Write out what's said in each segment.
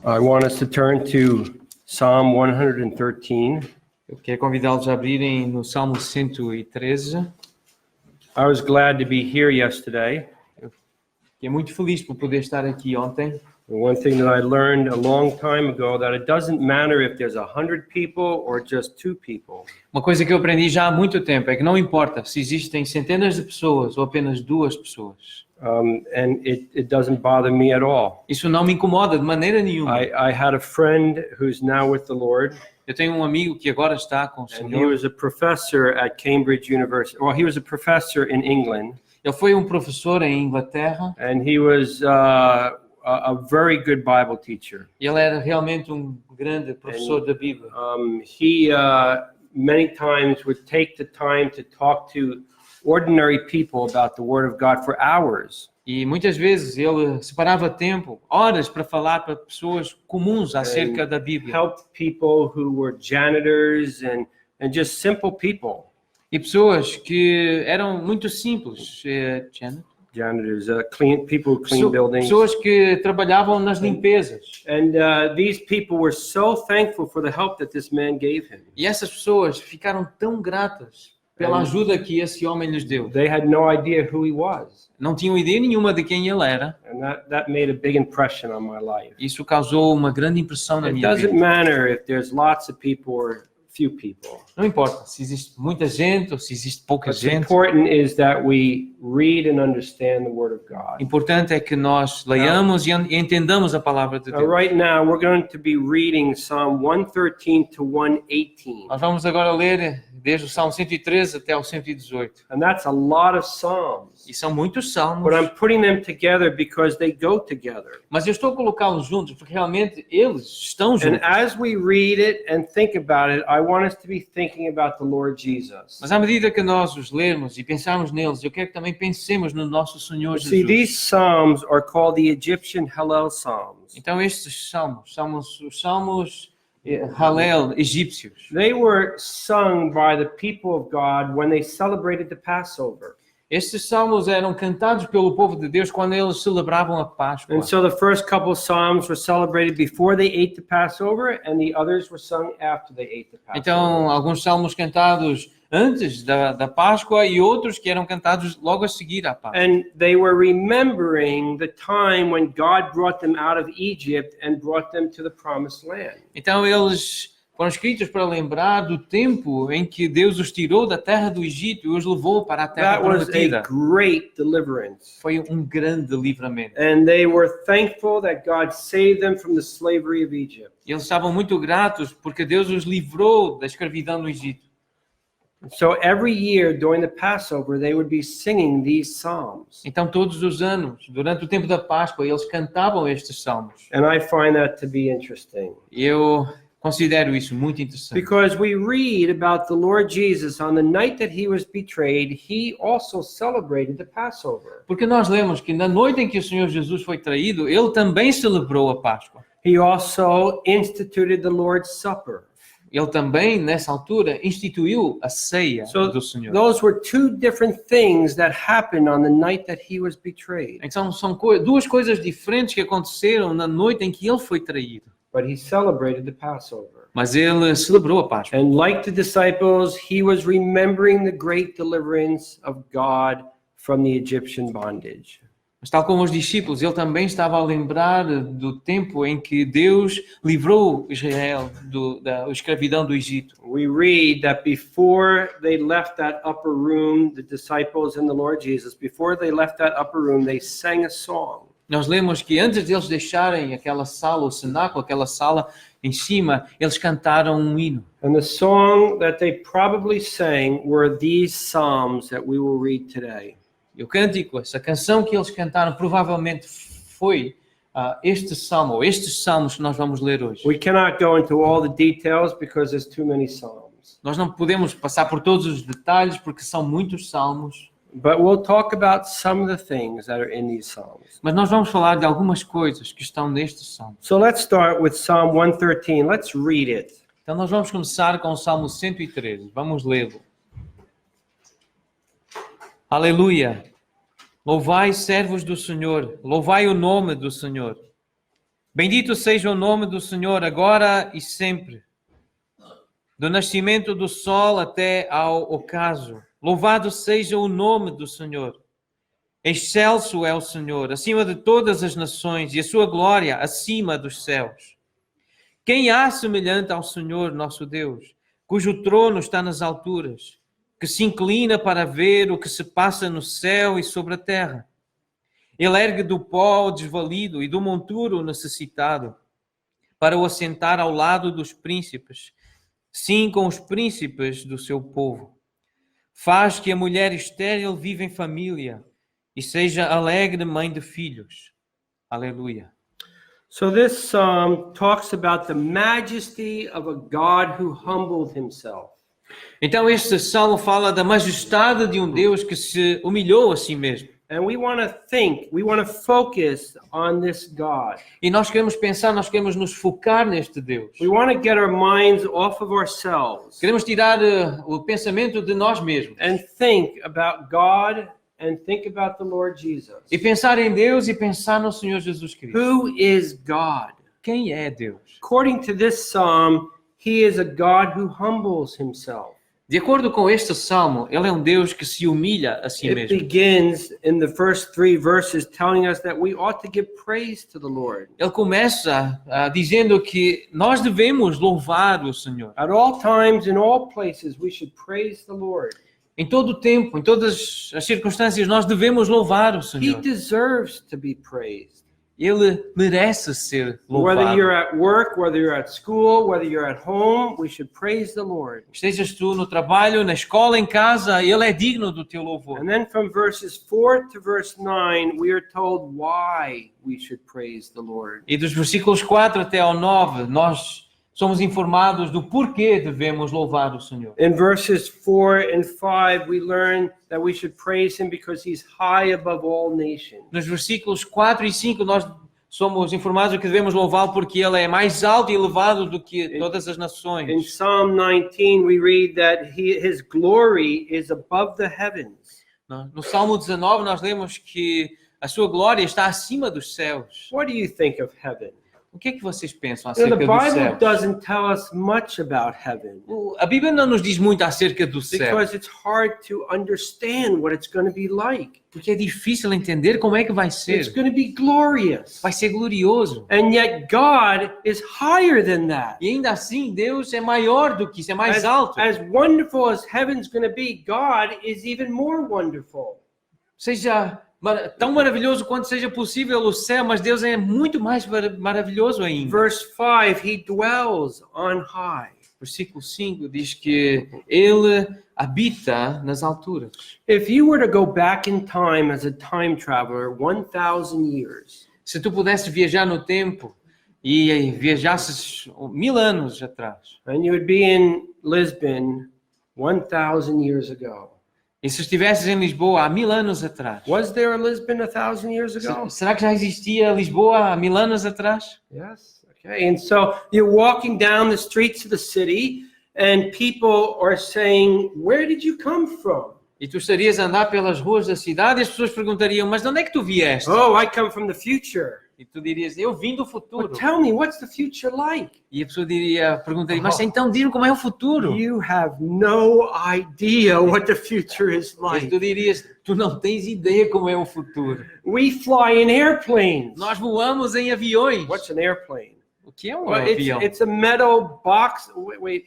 I want us to turn to Psalm 113. Eu quero convidá-los a abrirem no Salmo 113. I was glad to be here yesterday. Fiquei muito feliz por poder estar aqui ontem. One thing that I learned a long time ago, that it doesn't matter if there's 100 people or just 2 people. Uma coisa que eu aprendi já há muito tempo é que não importa se existem centenas de pessoas ou apenas 2 pessoas. And it doesn't bother me at all. Isso não me incomoda de maneira nenhuma. I had a friend who's now with the Lord. Eu tenho um amigo que agora está com o And he Senhor. was a professor at Cambridge University. Well, he was a professor in England. Ele foi um professor em Inglaterra. And he was a very good Bible teacher. Ele era realmente um grande professor da Bíblia. He many times would take the time to talk to ordinary people about the Word of God for hours. E muitas vezes ele separava tempo, horas, para falar para pessoas comuns acerca da Bíblia. Help people who were janitors and just simple people. E pessoas que eram muito simples, Janitors, people who clean buildings. Pessoas que trabalhavam nas limpezas. And these people were so thankful for the help that this man gave him. E essas pessoas ficaram tão gratas pela ajuda que esse homem lhes deu. They had no idea who he was. Não tinham ideia nenhuma de quem ele era. And that made a big impression on my life. Isso causou uma grande impressão na It minha doesn't vida. matter if there's lots of people or few people. Não importa se existe muita gente ou se existe pouca What's gente. important is that we read and understand the Word of God. Importante é que nós leiamos e entendamos a palavra de Deus. Right now, we're going to be reading Psalm 113 to 118. Nós vamos agora ler desde o Salmo 113 até o 118. And that's a lot of Psalms. E são muitos salmos. But I'm putting them together because they go together. Mas eu estou a colocá-los juntos porque realmente eles estão And juntos. as we read it and think about it, I want us to be thinking about the Lord Jesus. Mas à medida que nós os lermos e pensarmos neles, eu quero que também pensemos no nosso Senhor See, Jesus. these Psalms are called the Egyptian Hallel Psalms. Então estes salmos são os salmos Hallel egípcios. They were sung by the people of God when they celebrated the Passover. Estes salmos eram cantados pelo povo de Deus quando eles celebravam a Páscoa. And so the first couple of Psalms were celebrated before they ate the Passover, and the others were sung after they ate the Passover. Então, alguns salmos cantados antes da Páscoa e outros que eram cantados logo a seguir à Páscoa. And they were remembering the time when God brought them out of Egypt and brought them to the promised land. Então, eles foram escritos para lembrar do tempo em que Deus os tirou da terra do Egito e os levou para a terra That was a prometida. great deliverance. Foi um grande livramento. And they were thankful that God saved them from the slavery of Egypt. E eles estavam muito gratos porque Deus os livrou da escravidão no Egito. So every year during the Passover, they would be singing these psalms. Então, todos os anos, durante o tempo da Páscoa, eles cantavam estes salmos. And I find that to be interesting. E eu considero isso muito interessante. Because we read about the Lord Jesus on the night that he was betrayed, he also celebrated the Passover. Porque nós lemos que na noite em que o Senhor Jesus foi traído, ele também celebrou a Páscoa. He also instituted the Lord's Supper. Ele também, nessa altura, instituiu a ceia do Senhor. Those were 2 different things that happened on the night that he was betrayed. Então, são duas coisas diferentes que aconteceram na noite em que ele foi traído. But he celebrated the Passover. Mas ele celebrou a Páscoa. And like the disciples, he was remembering the great deliverance of God from the Egyptian bondage. Mas tal como os discípulos, ele também estava a lembrar do tempo em que Deus livrou Israel da escravidão do Egito. We read that before they left that upper room, the disciples and the Lord Jesus, before they left that upper room, they sang a song. Nós lemos que antes de eles deixarem aquela sala, o cenáculo, aquela sala em cima, eles cantaram um hino. And the song that they probably sang were these psalms that we will read today. E o cântico, essa canção que eles cantaram, provavelmente foi estes salmos que nós vamos ler hoje. We cannot go into all the details because there's too many psalms. Nós não podemos passar por todos os detalhes porque são muitos salmos. But we'll talk about some of the things that are in these psalms. Mas nós vamos falar de algumas coisas que estão nestes salmos. So let's start with Psalm 113. Let's read it. Então nós vamos começar com o Salmo 113. Vamos lê-lo. Aleluia! Louvai, servos do Senhor, louvai o nome do Senhor. Bendito seja o nome do Senhor agora e sempre, do nascimento do sol até ao ocaso. Louvado seja o nome do Senhor. Excelso é o Senhor, acima de todas as nações, e a sua glória acima dos céus. Quem há semelhante ao Senhor nosso Deus, cujo trono está nas alturas, que se inclina para ver o que se passa no céu e sobre a terra? Ele ergue do pó o desvalido e do monturo o necessitado, para o assentar ao lado dos príncipes, sim, com os príncipes do seu povo. Faz que a mulher estéril viva em família e seja alegre mãe de filhos. Aleluia. So this psalm talks about the majesty of a God who humbled himself. Então este salmo fala da majestade de um Deus que se humilhou a si mesmo. And we want to focus on this God. E nós queremos pensar, nós queremos nos focar neste Deus. We want to get our minds off of ourselves Queremos tirar o pensamento de nós mesmos. and think about God and think about the Lord Jesus. E pensar em Deus e pensar no Senhor Jesus Cristo. Who is God? Quem é Deus? According to this psalm, he is a God who humbles himself. De acordo com este salmo, ele é um Deus que se humilha a si It mesmo. begins in the first 3 verses telling us that we ought to give praise to the Lord. Ele começa dizendo que nós devemos louvar o Senhor. At all times, in all places, we should praise the Lord. Em todo o tempo, em todas as circunstâncias, nós devemos louvar o He Senhor. deserves to be praised. Ele merece ser Whether you're louvado. at work, whether you're at school, whether you're at home, we should praise the Lord. Estejas tu no trabalho, na escola, em casa, Ele é digno do teu louvor. And then from verses 4 to verse 9, we are told why we should praise the Lord. E dos versículos 4 até ao 9, nós somos informados do porquê devemos louvar o Senhor. In verses 4 and 5, we learn that we should praise him because he's high above all nations. Nos versículos 4 e 5, nós somos informados que devemos louvá-lo porque Ele é mais alto e elevado do que todas as In nações. Psalm 19, we read that his glory is above the heavens. No Salmo 19, nós lemos que a sua glória está acima dos céus. What do you think of heaven? O que é que vocês pensam You know, acerca the do Bible céu? doesn't tell us much about heaven A Bíblia não nos diz muito acerca do céu, because it's hard to understand what it's going to be like. porque é difícil entender como é que vai It's ser. going to be glorious. Vai ser glorioso. And yet God is higher than that. E ainda assim, Deus é maior do que isso, é mais alto. As wonderful as heaven's going to be, God is even more wonderful. Seja tão maravilhoso quanto seja possível o céu, mas Deus é muito mais maravilhoso ainda. Verse 5, he dwells on high. Versículo 5 diz que Ele habita nas alturas. If you were to go back in time as a time traveler 1,000 years, Se tu pudesse viajar no tempo e viajasses 1000 anos atrás, and you would be in Lisbon 1,000 years ago. e se estivesses em Lisboa há 1000 anos atrás, Was there a Lisbon 1,000 years ago? será que já existia Lisboa há 1000 anos atrás? Yes. Okay. And so you're walking down the streets of the city and people are saying, "Where did you come from?" E tu estarias a andar pelas ruas da cidade e as pessoas perguntariam, mas de onde é que tu vieste? "Oh, I come from the future." E tu dirias, eu vim do futuro. Well, tell me, what's the future like? E a pessoa perguntaria, mas então diz-me como é o futuro. You have no idea what the future is E like. tu dirias, tu não tens ideia como é o futuro. We fly in airplanes. Nós voamos em aviões. What's an airplane? O que é um Well, avião? it's a metal box. Wait.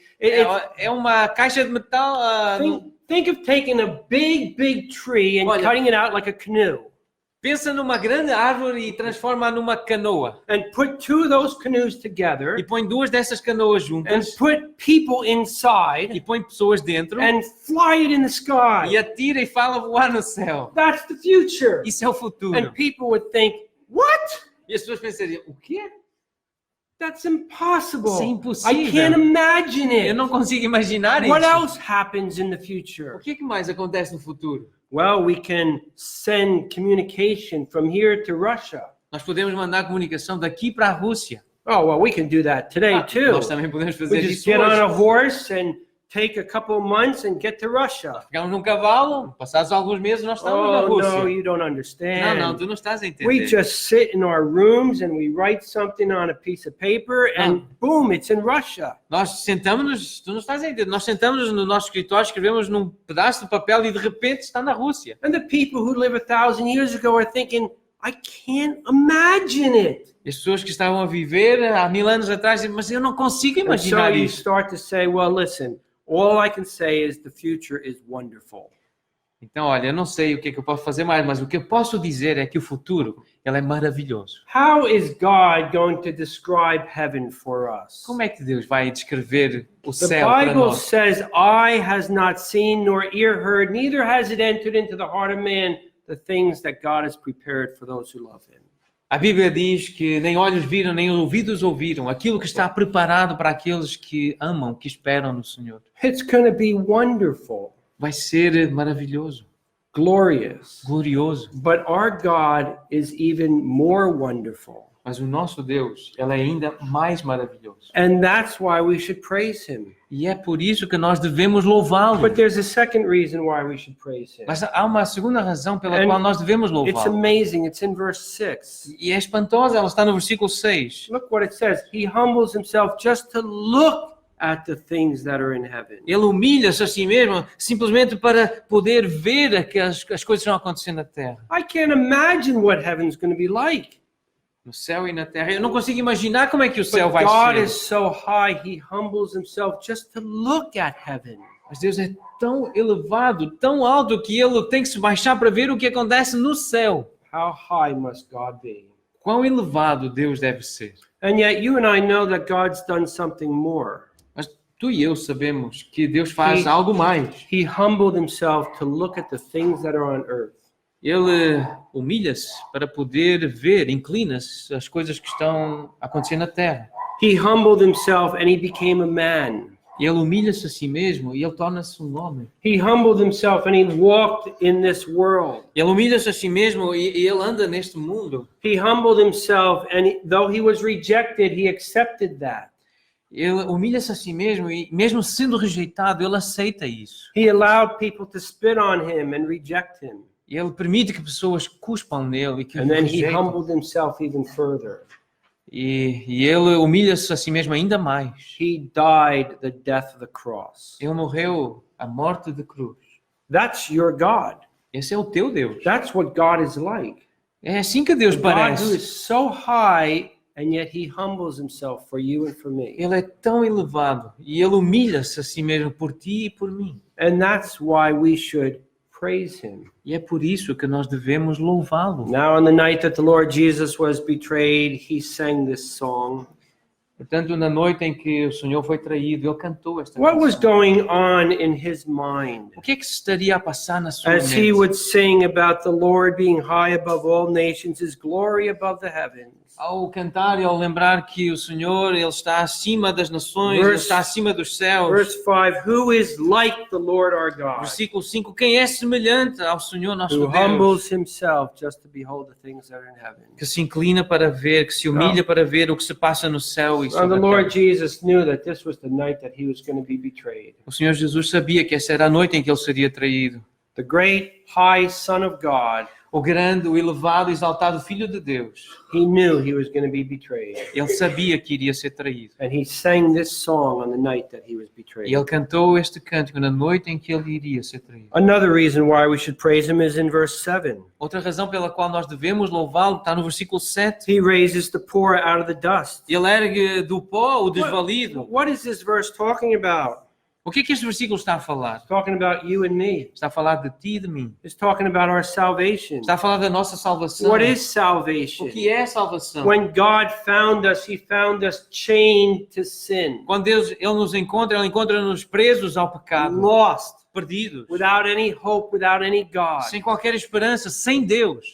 É uma caixa de metal. Think of taking a big tree and Olha. cutting it out like a canoe. Pensa numa grande árvore e transforma numa canoa. And put 2 of those canoes together E põe 2 dessas canoas and juntas put people e inside põe pessoas dentro and fly it in the e sky. atira e fala voar no céu. That's the future. Isso é o futuro. And people would think, what? E as pessoas pensariam, o quê? That's impossible. Isso é I impossível. can't imagine Eu it. não consigo imaginar What isso. else happens in the O future? que mais acontece no futuro? Well, we can send communication from here to Russia. Nós podemos mandar comunicação daqui para a Rússia. Oh, well, we can do that today too. Nós também podemos We fazer just isso get on a hoje. horse and take a couple of months and get to Russia. Ficamos num cavalo, passados alguns meses nós estamos na Oh, no, Rússia. you don't Não, understand. tu não estás a We entender. just sit in our rooms and we write something on a piece of paper and boom, it's in Russia. Nós sentamos-nos, tu não estás a entender, nós sentamos no nosso escritório, escrevemos num pedaço de papel e de repente está na Rússia. And the people who live 1,000 years ago are thinking, I can't imagine it. E as pessoas que estavam a viver há 1000 anos atrás dizem, mas eu não consigo And so imaginar you isso. start to say, well, listen, all I can say is the future is wonderful. Então, olha, eu não sei o que é que eu posso fazer mais, mas o que eu posso dizer é que o futuro, ele é maravilhoso. How is God going to describe heaven for us? Como é que Deus vai descrever o The céu para Bible nós? says, eye has not seen nor ear heard, neither has it entered into the heart of man the things that God has prepared for those who love him. A Bíblia diz que nem olhos viram, nem ouvidos ouviram aquilo que está preparado para aqueles que amam, que esperam no Senhor. It's going to be wonderful, Vai ser maravilhoso, glorious. glorioso. But our God is even more wonderful. Mas o nosso Deus, ele é ainda mais maravilhoso. And that's why we should praise him. E é por isso que nós devemos louvá-lo. But there's a second reason why we should praise him. Mas há uma segunda razão pela And qual nós devemos It's louvá-lo. amazing. It's in verse 6. E é espantosa, ela está no versículo 6. Look what it says. He humbles himself just to look at the things that are in heaven. Ele humilha-se a si mesmo simplesmente para poder ver as coisas que estão acontecendo na terra. I can't imagine what heaven's going to be like. No céu e na terra. Eu não consigo imaginar como é que o céu But vai God ser. is so high, he humbles himself just to look at heaven. Mas Deus é tão elevado, tão alto, que ele tem que se baixar para ver o que acontece no céu. How high must God be? Quão elevado Deus deve ser. And yet you and I know that God's done something more. Mas tu e eu sabemos que Deus faz He- algo mais. He humbled himself to look at the things that are on earth. Ele humilha-se para poder ver, inclina-se as coisas que estão acontecendo na terra. He humbled himself and he became a man. Ele humilha-se a si mesmo e ele torna-se um homem. He humbled himself and he walked in this world. Ele humilha-se a si mesmo e ele anda neste mundo. He humbled himself and though he was rejected, he accepted that. Ele humilha-se a si mesmo e mesmo sendo rejeitado, ele aceita isso. He allowed people to spit on him and reject him. Ele permite que pessoas cuspam nele e que And o then he rejeitem. humbled himself even further. E ele humilha-se a si mesmo ainda mais. He died the death of the cross. Ele morreu a morte de cruz. That's your God. Esse é o teu Deus. That's what God is like. É assim que Deus God who parece. is so high and yet he humbles himself for you and for me. Ele é tão elevado e ele humilha-se a si mesmo por ti e por mim. And that's why we should praise him. E é por isso que nós devemos louvá-lo. Now, on the night that the Lord Jesus was betrayed, he sang this song. Portanto, na noite em que o Senhor foi traído, ele cantou esta What was canção. going on in his mind O que é que se estaria a passar na sua as he mente? would sing about the Lord being high above all nations, his glory above the heavens? Ao cantar e ao lembrar que o Senhor, ele está acima das nações, ele Verse- está acima dos céus. Verse 5, who is like the Lord our God, Versículo 5, quem é semelhante ao Senhor nosso who Deus, humbles himself just to behold the things that are in heaven? que se inclina para ver, que se humilha para ver o que se passa no céu e Now, sobre the a Lord terra. Jesus knew that this was the night that he was going to be betrayed. O Senhor Jesus sabia que essa era a noite em que ele seria traído. The great high Son of God, O grande, o elevado, exaltado Filho de Deus, he knew he was going to be betrayed. ele sabia que iria ser traído. And he sang this song on the night that he was E betrayed. ele cantou este cântico na noite em que ele iria ser traído. Another reason why we should praise him is in verse 7. Outra razão pela qual nós devemos louvá-lo está no versículo 7. He raises the poor out of the dust. Ele ergue do pó o desvalido. What is this verse talking about? O que é que este versículo está a falar? It's talking about you and me. Está a falar de ti e de mim. It's talking about our salvation. Está a falar da nossa salvação. What is O salvation? que é salvação? When God found us, he found us chained to sin, Quando Deus ele nos encontra, ele encontra-nos presos ao pecado, lost, perdidos, without any hope, without any God. sem qualquer esperança, sem Deus.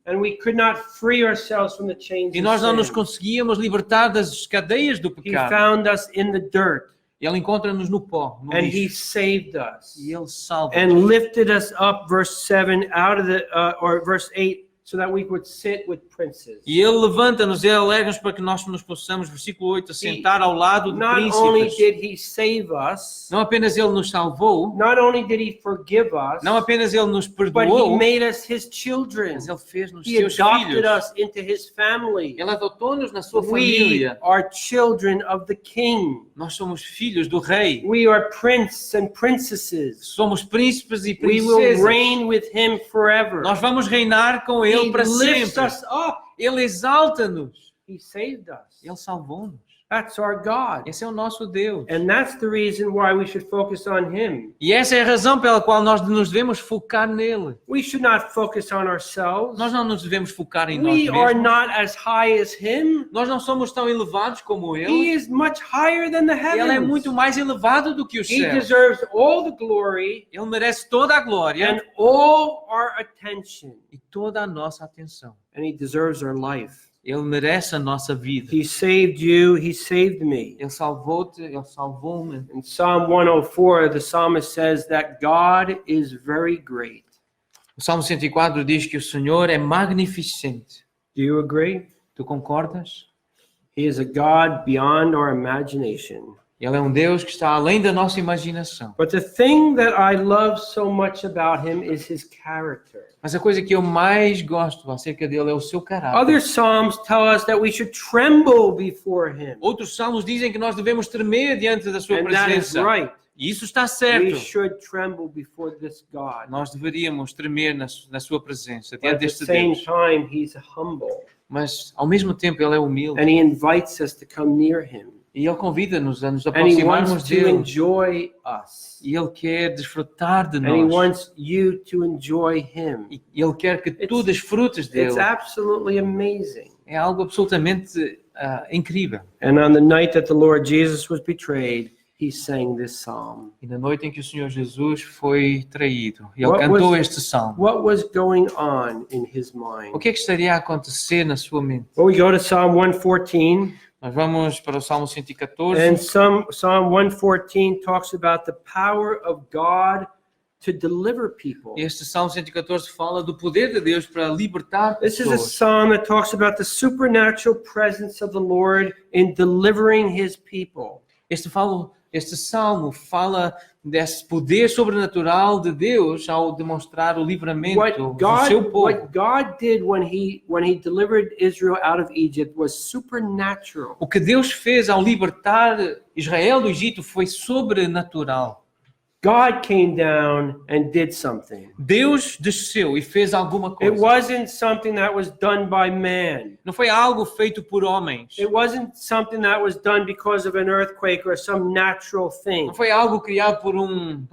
And we could not free ourselves from the chains E of nós não nos sin. conseguíamos libertar das cadeias do He pecado. found us in the dirt, Ele encontra-nos no pó, no and he lixo. saved us E ele salva. and lifted us up, verse 7, out of the, or verse 8, so that we would sit with princes. E Ele levanta-nos e alega-nos para que nós nos possamos, versículo 8, sentar ao lado de Not only príncipes. did he save us, Não apenas Ele nos salvou, not only did he forgive us, não apenas Ele nos but he perdoou, made us his children. mas Ele fez-nos He seus adopted filhos. us into his family. Ele adotou-nos na sua We família. are children of the King. Nós somos filhos do Rei. We are princes and princesses. Somos príncipes e We will princesas. reign with him forever. Nós vamos reinar com Ele He para lifts sempre. us up. Ele exalta-nos. He saved us. Ele salvou-nos. That's our God. Esse é o nosso Deus. And that's the reason why we should focus on him. E essa é a razão pela qual nós nos devemos focar nele. We should not focus on ourselves. Nós não nos devemos focar em nós We are mesmos. not as high as him. Nós não somos tão elevados como He Ele. is much higher than the Ele é muito heavens. mais elevado do que os He céus. deserves all the glory Ele merece toda a glória and all our attention. e toda a nossa atenção. And he deserves our life. Ele merece a nossa vida. He saved you. He saved me. Ele salvou-te, Ele salvou-me. In Psalm 104, the psalmist says that God is very great. O Salmo 104 diz que o Senhor é magnificente. Do you agree? Tu concordas? He is a God beyond our imagination. Ele é um Deus que está além da nossa imaginação. But the thing that I love so much about him is his character. Mas a coisa que eu mais gosto acerca dele é o seu caráter. Other psalms tell us that we should tremble before him. Outros salmos dizem que nós devemos tremer diante da sua And that is presença. right. E isso está We certo. should tremble before this God. Nós deveríamos tremer na sua presença, But diante at the deste same Deus. time, he's humble. Mas, ao mesmo tempo, Ele é humilde. And he invites us to come near him. E Ele convida-nos a nos And he aproximarmos wants to dEle. enjoy us. E Ele quer desfrutar de And he nós. wants you to enjoy him. E Ele quer que tu desfrutes It's dEle. absolutely amazing. É algo absolutamente incrível. And on the night that the Lord Jesus was betrayed, he sang this psalm. E na noite em que o Senhor Jesus foi traído, Ele What cantou was- este salmo. What was going on in his mind? O que é que estaria a acontecer na sua mente? Well, we go to Psalm 114, Nós vamos para o Salmo 114. and Psalm 114 talks about the power of God to deliver people. Este Salmo 114 fala do poder de Deus para libertar This is a pessoas. psalm that talks about the supernatural presence of the Lord in delivering his people. Este salmo fala desse poder sobrenatural de Deus ao demonstrar o livramento do seu povo. What God did when he delivered Israel out of Egypt was supernatural. O que Deus fez ao libertar Israel do Egito foi sobrenatural. God came down and did something. Deus desceu e fez alguma It coisa. wasn't something that was done by man. Não foi algo feito por homens. It wasn't something that was done because of an earthquake or some natural thing. Não foi algo criado por um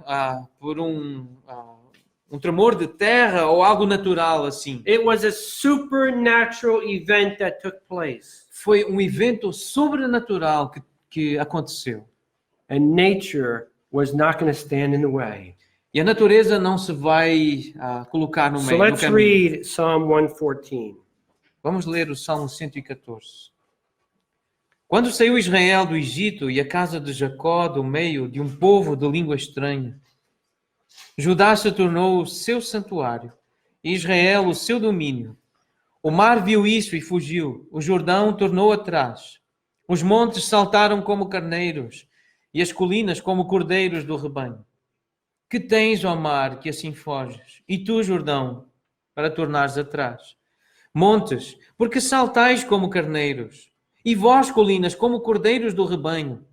tremor de terra ou algo natural assim. It was a supernatural event that took place. Foi um evento sobrenatural que aconteceu. And nature was not going to stand in the way. E a natureza não se vai colocar no So meio, no let's caminho. read Psalm 114. Vamos ler o Salmo 114. Quando saiu Israel do Egito e a casa de Jacó do meio de um povo de língua estranha, Judá se tornou o seu santuário, e Israel o seu domínio. O mar viu isso e fugiu, o Jordão tornou atrás. Os montes saltaram como carneiros, e as colinas como cordeiros do rebanho. Que tens, ó mar, que assim foges? E tu, Jordão, para tornares atrás? Montes, porque saltais como carneiros? E vós, colinas, como cordeiros do rebanho?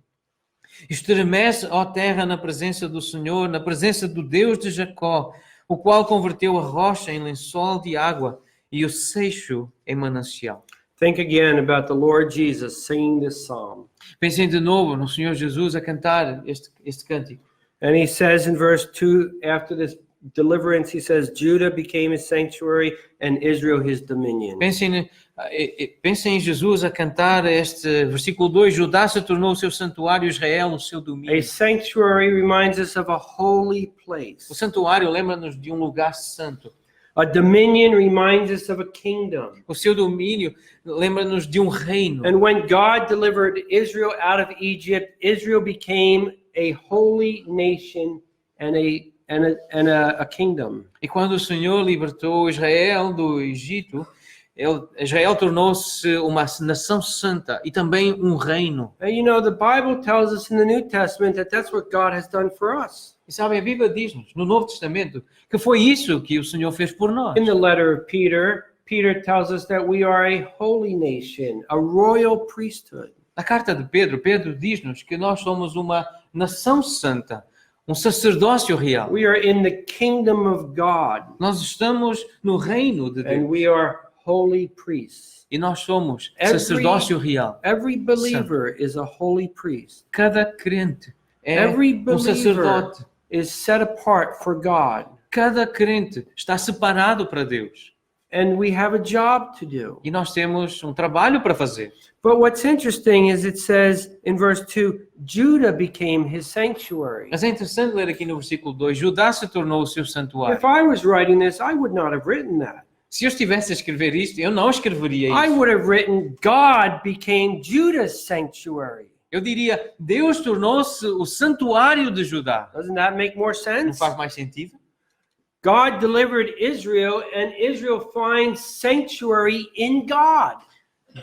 Estremece, ó terra, na presença do Senhor, na presença do Deus de Jacó, o qual converteu a rocha em lençol de água e o seixo em manancial. Think again about the Lord Jesus singing this psalm. Pensem de novo no Senhor Jesus a cantar este cântico. And he says in verse 2, after this deliverance, he says, Judah became his sanctuary and Israel his dominion. Pensem em Jesus a cantar este versículo 2. Judá se tornou o seu santuário, Israel o seu A domínio. sanctuary reminds us of a holy place. O santuário lembra-nos de um lugar santo. A dominion reminds us of a kingdom. O seu domínio lembra-nos de um reino. And when God delivered Israel out of Egypt, Israel became a holy nation and a a kingdom. E quando o Senhor libertou Israel do Egito, Israel tornou-se uma nação santa e também um reino. And you know, the Bible tells us in the New Testament that that's what God has done for us. E sabem, a Bíblia diz-nos, no Novo Testamento, que foi isso que o Senhor fez por nós. In the letter of Peter, Peter tells us that we are a holy nation, a royal priesthood. Na carta de Pedro, Pedro diz-nos que nós somos uma nação santa, um sacerdócio real. We are in the kingdom of God, Nós estamos no reino de and Deus we are holy priests. e nós somos Every- sacerdócio real. Every believer is a holy priest. Cada crente é Every um believer sacerdote. is set apart for God, Cada crente está separado para Deus. and we have a job to do. E nós temos um trabalho para fazer. But what's interesting is it says in verse 2, Judah became his sanctuary. Mas é interessante ler aqui no versículo 2, Judá se tornou o seu santuário. If I was writing this, I would not have written that. Se eu estivesse a escrever isto, eu não escreveria I isso. would have written, God became Judah's sanctuary. Eu diria, Deus tornou-se o santuário de Judá. Doesn't that make more Não sense? faz mais sentido? God delivered Israel, and Israel finds sanctuary in God.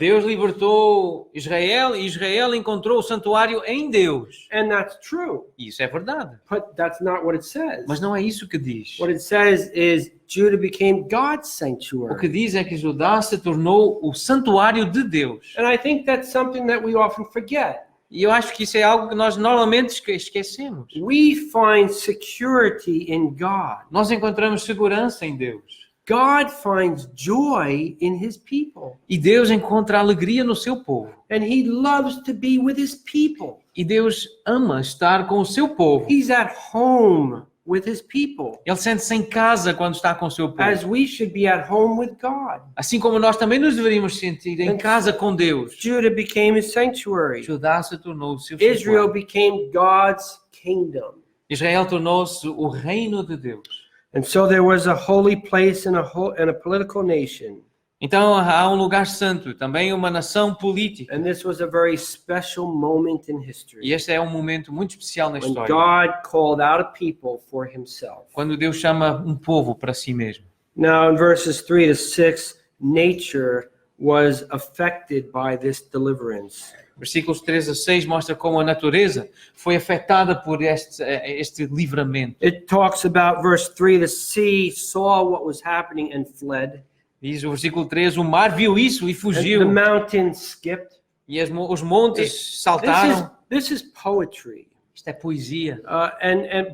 Deus libertou Israel e Israel encontrou o santuário em Deus. And that's true. E isso é verdade. But that's not what it says. Mas não é isso que diz. What it says is Judah became God's O que sanctuary. diz é que Judá se tornou o santuário de Deus. And I think that's something that we often forget. E eu acho que isso é algo que nós normalmente esquecemos. We find security in God. Nós encontramos segurança em Deus. God finds joy in his people. E Deus encontra alegria no seu povo. And he loves to be with his people. E Deus ama estar com o seu povo. He's at home with his people, Ele sente-se em casa quando está com o seu povo. as we should be at home with God. Assim como nós também nos deveríamos sentir em casa com Deus. Judah became his sanctuary. Judá se tornou o seu Israel santuário. became God's kingdom. Israel tornou-se o reino de Deus. And so there was a holy place and a political nation. Então há um lugar santo, também uma nação política. And this was a very special moment in E history este é um momento muito especial na when história. God called out a people for himself. Quando Deus chama um povo para si mesmo. Now in verses 3 to 6, nature was affected by this deliverance. Versículos 3 a 6 mostra como a natureza foi afetada por este livramento. It talks about verse 3, the sea saw what was happening and fled. Diz o versículo 3, o mar viu isso e And the fugiu. mountains skipped. E os montes saltaram. This is poetry. Isto é poesia.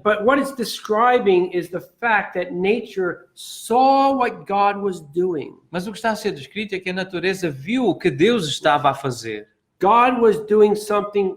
But what it's describing is the fact that nature saw what God was doing. Mas o que está a ser descrito é que a natureza viu o que Deus estava a fazer. God was doing something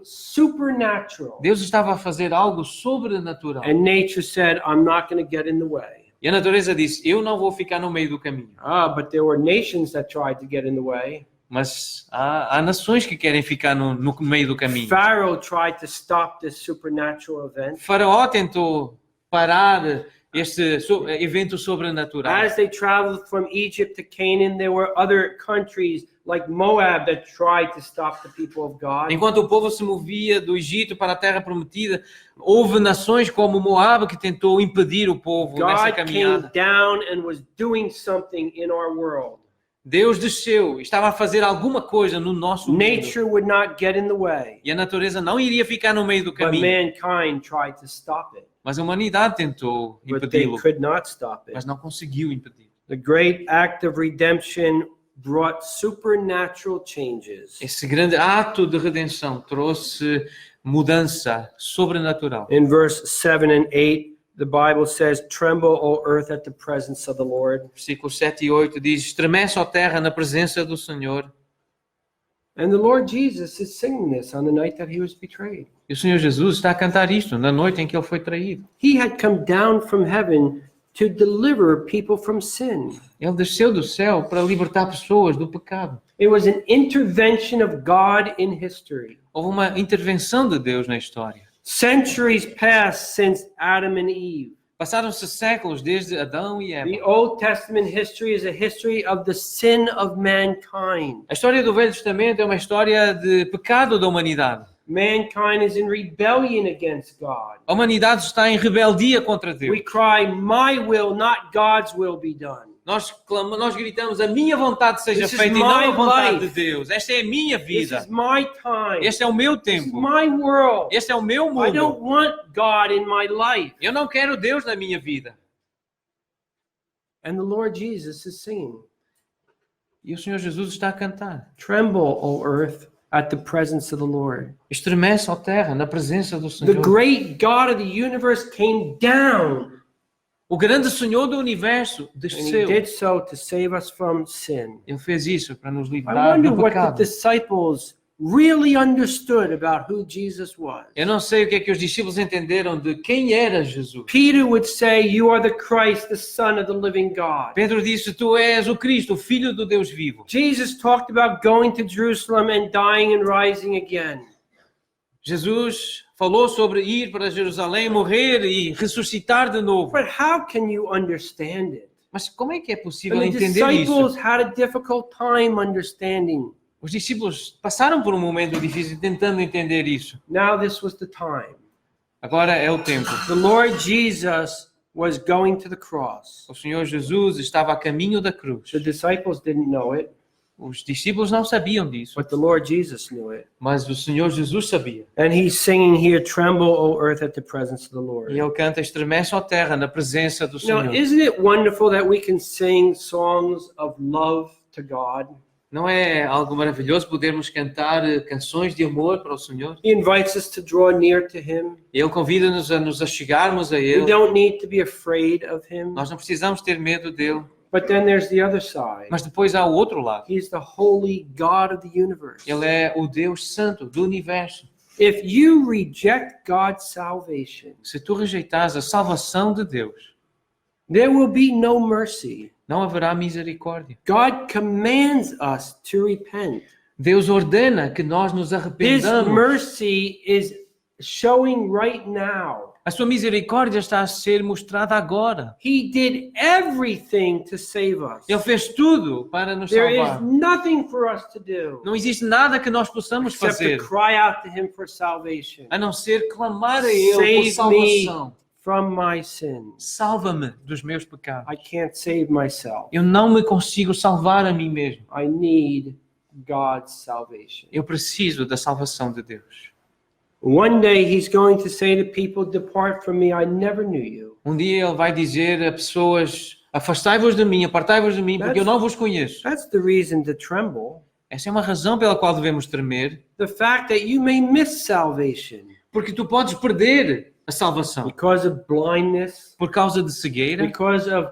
supernatural. Deus estava a fazer algo sobrenatural. And nature said, I'm not going to get in the way. E a natureza disse, eu não vou ficar no meio do caminho. But there were nations that tried to get in the way. Mas há nações que querem ficar no meio do caminho. Pharaoh tried to stop this supernatural event. Faraó tentou parar este evento sobrenatural. As they traveled from Egypt to Canaan, there were other countries like Moab that tried to stop the people of God. Enquanto o povo se movia do Egito para a Terra Prometida, houve nações como Moab que tentou impedir o povo nessa God came caminhada. down and was doing something in our world. Deus desceu, estava a fazer alguma coisa no nosso mundo. Nature would not get in the way, E a natureza não iria ficar no meio do but caminho. mankind tried to stop it. Mas a humanidade tentou But they impedi-lo, could not stop it. mas não conseguiu impedir. The great act of redemption brought supernatural changes. Esse grande ato de redenção trouxe mudança sobrenatural. In verse 7 and 8, the Bible says, "Tremble, O earth, at the presence of the Lord." Versículos 7 e 8 diz, estremece a terra na presença do Senhor. And the Lord Jesus is singing this on the night that he was betrayed. E o Senhor Jesus está a cantar isto na noite em que ele foi traído. He had come down from heaven to deliver people from sin. Ele desceu do céu para libertar pessoas do pecado. It was an intervention of God in history. Houve uma intervenção de Deus na história. Centuries passed since Adam and Eve. Passaram-se séculos desde Adão e Eva. The Old Testament history is a history of the sin of mankind. A história do Velho Testamento é uma história de pecado da humanidade. Mankind is in rebellion against God. A humanidade está em rebeldia contra We Deus. cry, my will, not God's will be done. Nós gritamos, a minha vontade seja This is feita e não a my vontade life. de Deus. Esta é a minha This vida. is my time. Este é o meu This is tempo. my world. Este é o meu I don't mundo. want God in my life. Eu não quero Deus na minha vida. And the Lord Jesus is singing, E o Senhor Jesus está a cantar. tremble, O earth, at the presence of the Lord. Estremece a terra na presença do The Senhor. great God of the universe came down, O grande Senhor do universo and he desceu. did so to save us from sin. Ele fez isso para nos I livrar wonder do what the pecado. disciples really understood about who Jesus was. Eu não sei o que é que os discípulos entenderam de quem era Jesus. Peter would say, you are the Christ, the Son of the living God. Pedro disse, tu és o Cristo, o Filho do Deus vivo. Jesus talked about going to Jerusalem and dying and rising again. Jesus falou sobre ir para Jerusalém, morrer e ressuscitar de novo. But how can you understand it? Mas como é que é possível And the entender disciples isso? had a difficult time understanding. Os discípulos passaram por um momento difícil tentando entender isso. Now this was the time. Agora é o tempo. The Lord Jesus was going to the cross. O Senhor Jesus estava a caminho da cruz. The disciples didn't know it, Os discípulos não sabiam disso, but the Lord Jesus knew it. mas o Senhor Jesus sabia. And he's singing here, tremble, O earth, at the presence of the Lord. E ele canta, estremece a terra na presença do Now, Senhor. isn't it wonderful that we can sing songs of love to God? Não é algo maravilhoso podermos cantar canções de amor para o Senhor? He invites us to draw near to him. Ele convida-nos a nos achegarmos a We Ele. don't need to be afraid of him. Nós não precisamos ter medo dele. But then there's the other side. Mas depois há o outro lado. He's the holy God of the universe. Ele é o Deus Santo do universo. If you reject God's salvation, Se tu rejeitares a salvação de Deus, there will be no mercy. não haverá misericórdia. God commands us to repent. Deus ordena que nós nos His arrependamos. mercy is showing right now. A sua misericórdia está a ser mostrada agora. He did everything to save us. Ele fez tudo para nos There is salvar. nothing for us to do Não existe nada que nós possamos except fazer to cry out to him for salvation. a não ser clamar a Ele por Save me salvação. from my sins. Salva-me dos meus pecados. I can't save myself. Eu não me consigo salvar a mim mesmo. I need God's salvation. Eu preciso da salvação de Deus. One day he's going to say to people, depart from me, I never knew you. Um dia Ele vai dizer a pessoas, afastai-vos de mim, apartai-vos de mim, porque eu não vos conheço. That's the reason to tremble. Essa é uma razão pela qual devemos tremer, The fact that you may miss salvation porque tu podes perder a salvação because of blindness, por causa de cegueira, because of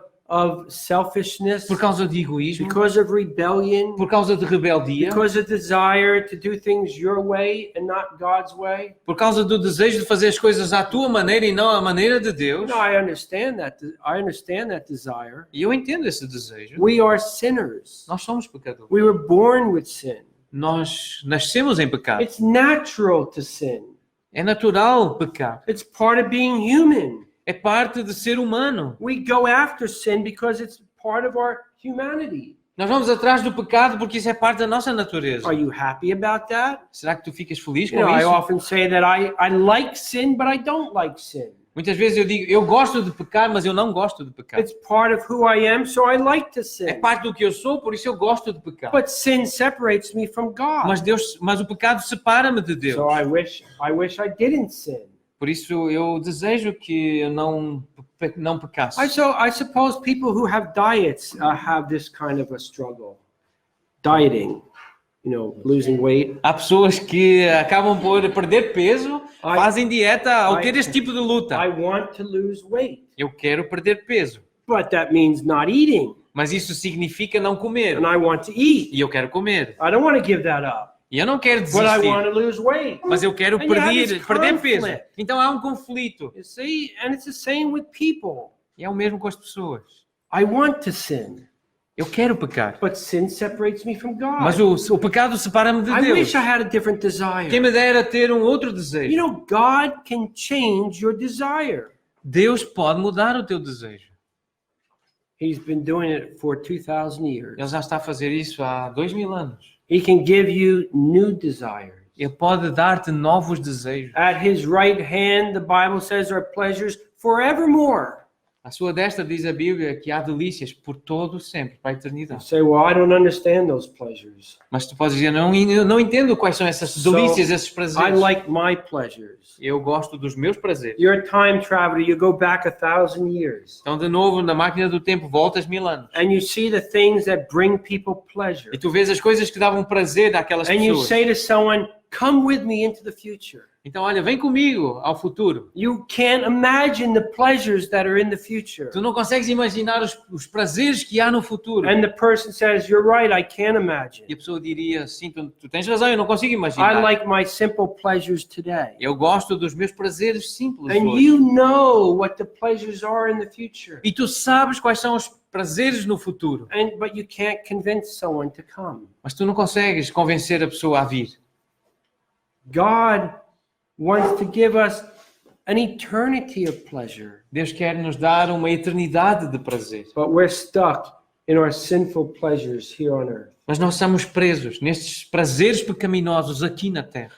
selfishness, por causa de egoísmo, because of rebellion, por causa de rebeldia, because of desire to do things your way and not God's way. por causa do desejo de fazer as coisas à tua maneira e não à maneira de Deus. No, I understand that. I understand that desire. E eu entendo esse desejo. We are sinners. Nós somos pecadores. We were born with sin. Nós nascemos em pecado. It's natural to sin. É natural pecar. It's part of being human. É parte de ser humano. We go after sin because it's part of our humanity. Nós vamos atrás do pecado porque isso é parte da nossa natureza. Are you happy about that? Será que tu ficas feliz You know, com I isso? often say that I like sin, but I don't like sin. Muitas vezes eu digo, eu gosto de pecar, mas eu não gosto de pecar. It's part of who I am, so I like to É sin. parte do que eu sou, por isso eu gosto de pecar. But sin separates me from God. Mas o pecado separa-me de Deus. So I wish I didn't sin. Por isso eu desejo que eu não pecasse. I suppose people who have diets have this kind of a struggle. Dieting, losing weight. Há pessoas que acabam por perder peso, fazem dieta ao ter este tipo de luta. I want to lose weight, Eu quero perder peso, but that means not eating, mas isso significa não comer. and I want to eat. E eu quero comer. I don't want to give that up, E eu não quero but I want desistir, to lose weight. mas eu quero And you have this perder peso. conflict. Então há um conflito. You see, and it's the same with people. E é o mesmo com as pessoas. I want to sin, Eu quero pecar, but sin separates me from God. mas o pecado separa-me de I Deus. wish I had a different desire. Quem me dera ter um outro desejo. God can change your desire. Deus pode mudar o teu desejo. He's been doing it for 2,000 years. Ele já está a fazer isso há 2000 anos. He can give you new desires. Ele pode dar-te novos desejos. At his right hand, the Bible says, are pleasures forevermore. À sua destra diz a Bíblia que há delícias por todo sempre, para a You eternidade. say, well, I don't understand those pleasures. Mas tu podes dizer, eu não entendo quais são essas delícias, esses I prazeres. like my pleasures. Eu gosto dos meus prazeres. You're a time traveler. You go back 1,000 years. Então, de novo, na máquina do tempo, voltas 1000 anos. And you see the things that bring people pleasure. E tu vês as coisas que davam prazer àquelas And you pessoas. say to someone, come with me into the future. Então, olha, vem comigo ao futuro. You can't imagine the pleasures that are in the future. Tu não consegues imaginar os prazeres que há no futuro. And the person says, you're right, I can't E imagine. a pessoa diria, sim, tu tens razão, eu não consigo I imaginar. like my simple pleasures today. Eu gosto dos meus prazeres simples And hoje. you know what the pleasures are in the future. E tu sabes quais são os prazeres no futuro. But you can't convince someone to come. Mas tu não consegues convencer a pessoa a vir. God wants to give us an eternity of pleasure. Deus quer nos dar uma eternidade de prazer. But we're stuck in our sinful pleasures here on earth. Mas nós estamos presos nestes prazeres pecaminosos aqui na terra.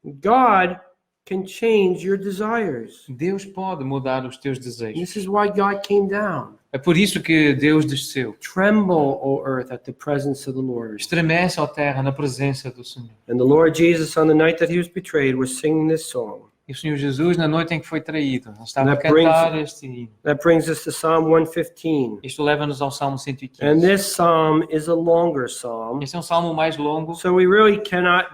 God can change your desires. Deus pode mudar os teus And desejos. this is why God came down. É por isso que Deus desceu. Tremble, O earth, at the presence of the Lord. Estremece, ó terra, na presença do Senhor. And the Lord Jesus, on the night that he was betrayed, was singing this song. E o Senhor Jesus, na noite em que foi traído, estava a That brings- cantar este hino. That brings us to Psalm 115. Isto leva-nos ao Salmo And 115. this psalm is a longer psalm. Este é um salmo mais longo. So we really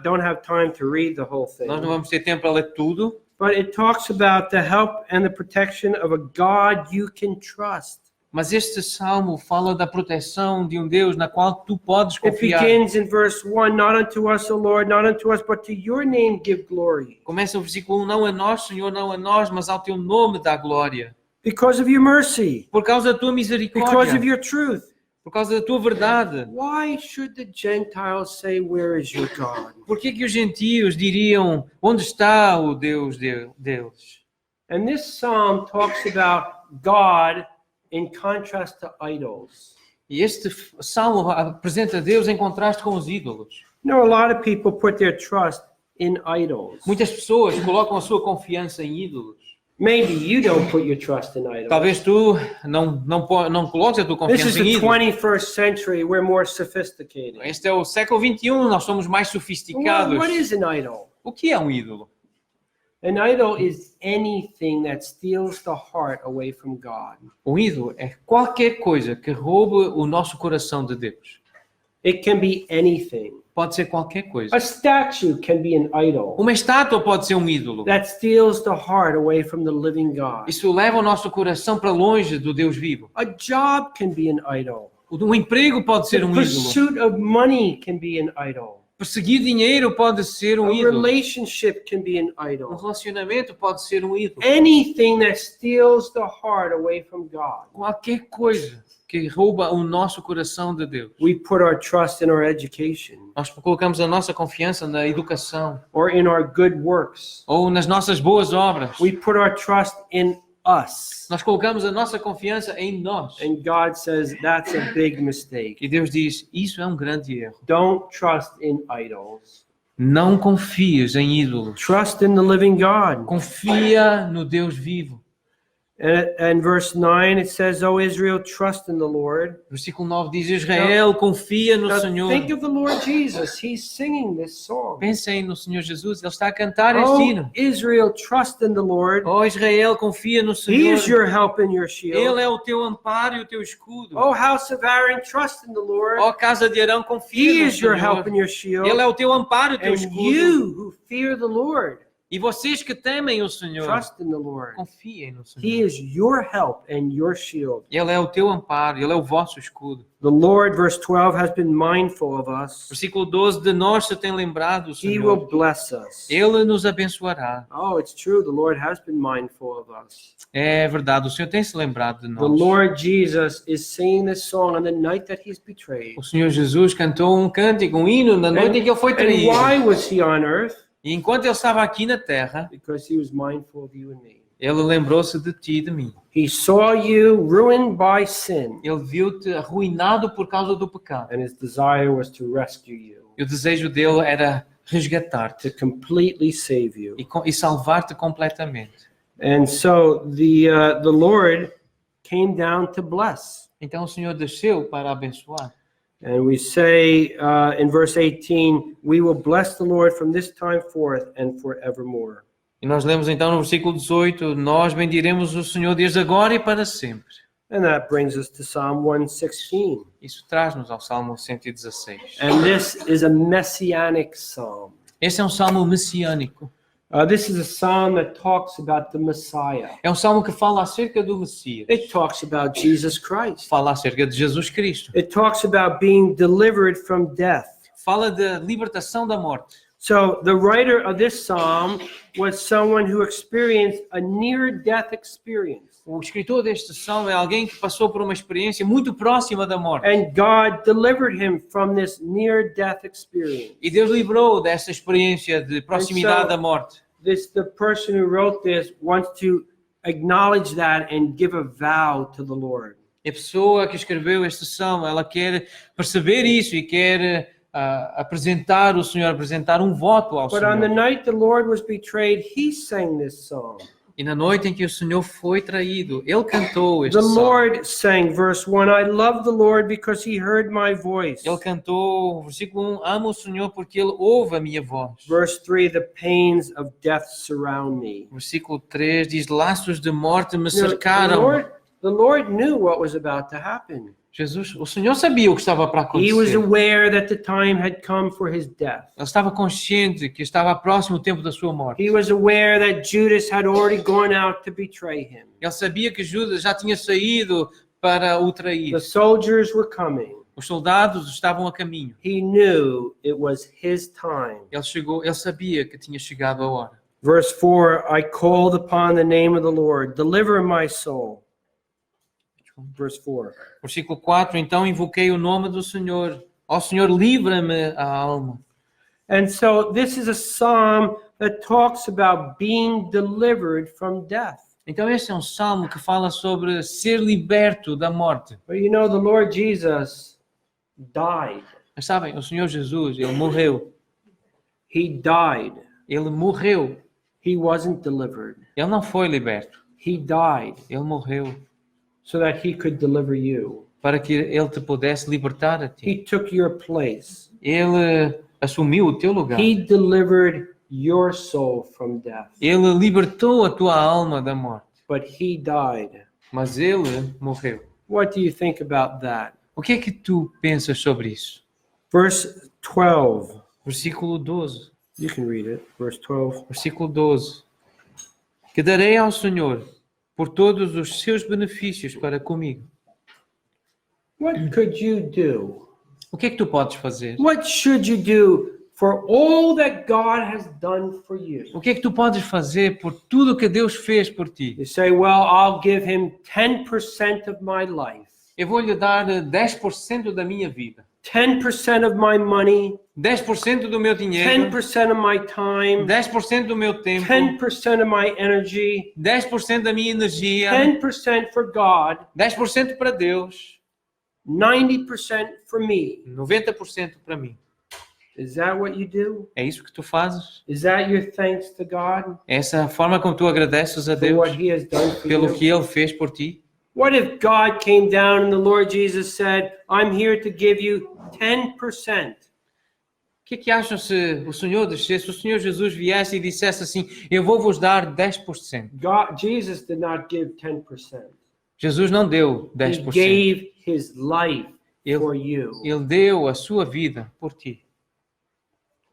don't have time to read the whole thing. Nós não vamos ter tempo para ler tudo. But it talks about the help and the protection of a God you can trust. Mas este salmo fala da proteção de um Deus na qual tu podes It confiar. begins in verse 1, not unto us, O Lord, not unto us, but to your name give glory. Começa o versículo 1, não a nós, Senhor, não a nós, mas ao teu nome dá glória. Because of your mercy, Por causa da tua because of misericórdia, your truth. por causa da tua verdade. Why should the Gentiles say, where is your God? Por que que os gentios diriam, onde está o Deus deles? And this psalm talks about God in contrast to idols. E este salmo apresenta Deus em contraste com os ídolos. You know, a lot of people put their trust in idols. Muitas pessoas colocam a sua confiança em ídolos. Maybe you don't put your trust in idols. Talvez tu não coloques a tua This is confiança em the ídolos. 21st century. We're more sophisticated. Este é o século 21, nós somos mais sofisticados. What is an idol? O que é um ídolo? An idol is anything that steals the heart away from God. Um ídolo é qualquer coisa que roube o nosso coração de Deus. It can be anything. Pode ser qualquer coisa. A statue can be an idol Uma estátua pode ser um ídolo. that steals the heart away from the living God. Isso leva o nosso coração para longe do Deus vivo. A job can be an idol. Um emprego pode ser The um ídolo. pursuit of money can be an idol. Perseguir dinheiro pode ser um A ídolo. relationship can be an Um idol. relacionamento pode ser um ídolo. Anything that steals the heart away from God. Qualquer coisa que rouba o nosso coração de Deus. We put our trust in our education Nós colocamos a nossa confiança na educação or in our good works. ou nas nossas boas obras. We put our trust in us. Nós colocamos a nossa confiança em nós. And God says that's a big mistake. E Deus diz, isso é um grande erro. Don't trust in idols. Não confies em ídolos. Trust in the living God. Confia no Deus vivo. And verse 9, it says, O Israel, trust in the Lord. Versículo 9 diz, Israel, confia no Now, Senhor. think of the Lord Jesus. He's singing this song. Pensem no Senhor Jesus, Ele está a cantar este Oh, hino. Israel, trust in the Lord. Oh, Israel, confia no He Senhor. is your help and your shield. Ele é o teu amparo e o teu escudo. Oh, house of Aaron, trust in the Lord. Ó casa de Arão, confia He no is your help Senhor. and your shield. Ele é o teu amparo e o teu And escudo. you who fear the Lord, E vocês que temem o Senhor, trust in the Lord. confiem no He Senhor. is your help and your shield. Ele é o teu amparo, Ele é o vosso escudo. The Lord, verse 12, has been mindful of us. Versículo 12, de nós se tem lembrado o He will Senhor. bless us. Ele nos abençoará. Oh, it's true. The Lord has been mindful of us. É verdade, o Senhor tem se lembrado de The nós. Lord Jesus is singing this song on the night that he's betrayed. O Senhor Jesus cantou um cântico, um hino na noite em que Ele foi And traído. why was he on earth? E enquanto Ele estava aqui na terra, Because he was mindful of you and me. Ele lembrou-se de ti e de mim. He saw you ruined by sin, Ele viu-te arruinado por causa do pecado. and his desire was to rescue you. E o desejo dele era resgatar-te to completely save you. e salvar-te completamente. And so the Lord came down to bless. Então o Senhor desceu para abençoar. And we say in verse 18, we will bless the Lord from this time forth and forevermore. E nós lemos então no versículo 18, nós bendiremos o Senhor desde agora e para sempre. And that brings us to Psalm 116. Isso traz-nos ao Salmo 116. And this is a messianic psalm. Esse é um salmo messiânico. This is a psalm that talks about the Messiah. É um salmo que fala acerca do Messias. It talks about Jesus Christ. Fala acerca de Jesus Cristo. It talks about being delivered from death. Fala da libertação da morte. So the writer of this psalm was someone who experienced a near-death experience. O escritor deste salmo é alguém que passou por uma experiência muito próxima da morte. And God delivered him from this near-death experience. E Deus livrou dessa experiência de proximidade da morte. The person who wrote this wants to acknowledge that and give a vow to the Lord. A pessoa que escreveu este salmo, ela quer perceber isso e quer apresentar o Senhor, apresentar um voto ao But on the Senhor. night the Lord was betrayed, he sang this song. E na noite em que o Senhor foi traído, ele cantou este The salmo. Lord sang, verse 1, I love the Lord because he heard my voice. Ele cantou, versículo 1, amo o Senhor porque ele ouve a minha voz. Verse 3, the pains of death surround me. Versículo 3 diz, laços de morte me You know, cercaram. the Lord knew what was about to happen. O Senhor sabia o que estava para He was acontecer. aware that the time had come for his death. Ele estava consciente que estava próximo o tempo da sua morte. He was aware that Judas had already gone out to betray him. Ele sabia que Judas já tinha saído para o trair. The soldiers were coming. Os soldados estavam a caminho. He knew it was his time. Ele sabia que tinha chegado a hora. Verse 4, I called upon the name of the Lord, deliver my soul. Verse 4. Versículo 4, então invoquei o nome do Senhor. Ó Senhor, livra-me a alma. And so this is a psalm that talks about being delivered from death. Então esse é um salmo que fala sobre ser liberto da morte. But you know, the Lord Jesus died. Mas sabem, o Senhor Jesus, ele morreu. He died. Ele morreu. He wasn't delivered. Ele não foi liberto. He died Ele morreu so that he could deliver you. para que ele te pudesse libertar a ti. He took your place. Ele assumiu o teu lugar. He delivered your soul from death. Ele libertou a tua alma da morte. But he died. Mas ele morreu. What do you think about that? O que é que tu pensas sobre isso? Verse 12. Versículo 12. You can read it. Verse 12. Versículo 12. Que darei ao Senhor por todos os seus benefícios para comigo. What could you do? O que é que tu podes fazer? What should you do for all that God has done for you? O que é que tu podes fazer por tudo que Deus fez por ti? You say, well, I'll give him 10% of my life, Eu vou lhe dar 10% da minha vida. 10% of my money, 10% do meu dinheiro. 10% of my time, 10% do meu tempo. 10% of my energy, 10% da minha energia. 10% for God, 10% para Deus. 90% for me. 90% para mim. Is that what you do? É isso que tu fazes? Is that your thanks to God É essa a forma como tu agradeces a for Deus what he has done for pelo you? que Ele fez por ti? What if God came down and the Lord Jesus said, I'm here to give you 10%? O que acham se o Senhor descesse, se o Senhor Jesus viesse e dissesse assim, eu vou vos dar 10%. Jesus did not give 10%. Jesus não deu He 10%. gave his life Ele- for you. Ele deu a sua vida por ti.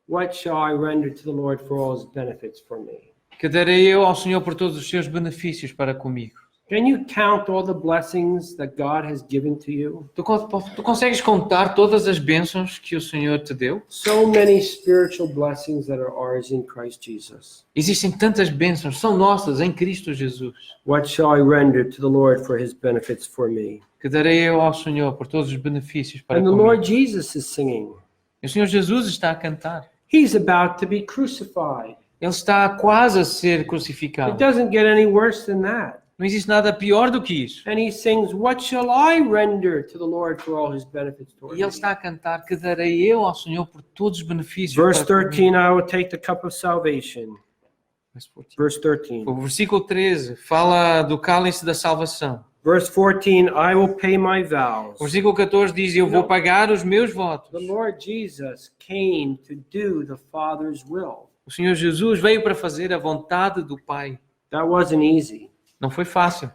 What shall I render to the Lord for all his benefits for me? Que darei eu ao Senhor por todos os seus benefícios para comigo. Can you count all the blessings that God has given to you? Tu consegues contar todas as bênçãos que o Senhor te deu? So many spiritual blessings that are ours in Christ Jesus. Existem tantas bênçãos, são nossas em Cristo Jesus. What shall I render to the Lord for his benefits for me? Que darei eu ao Senhor por todos os benefícios para And the comigo. Lord Jesus is singing. E o Senhor Jesus está a cantar. He's about to be crucified. Ele está quase a ser It crucificado. doesn't get any worse than that. Não existe nada pior do que isso. And he sings, "What shall I render to the Lord for all his benefits toward E ele me?" está a cantar: que darei eu ao Senhor por todos os benefícios. Verse para comigo. 13, I will take the cup of salvation. Verse 13. O versículo 13 fala do cálice da salvação. Verse 14, I will pay my vows. O versículo 14 diz: eu vou pagar os meus votos. The Lord Jesus came to do the Father's will. O Senhor Jesus veio para fazer a vontade do Pai. That wasn't easy. Não foi fácil.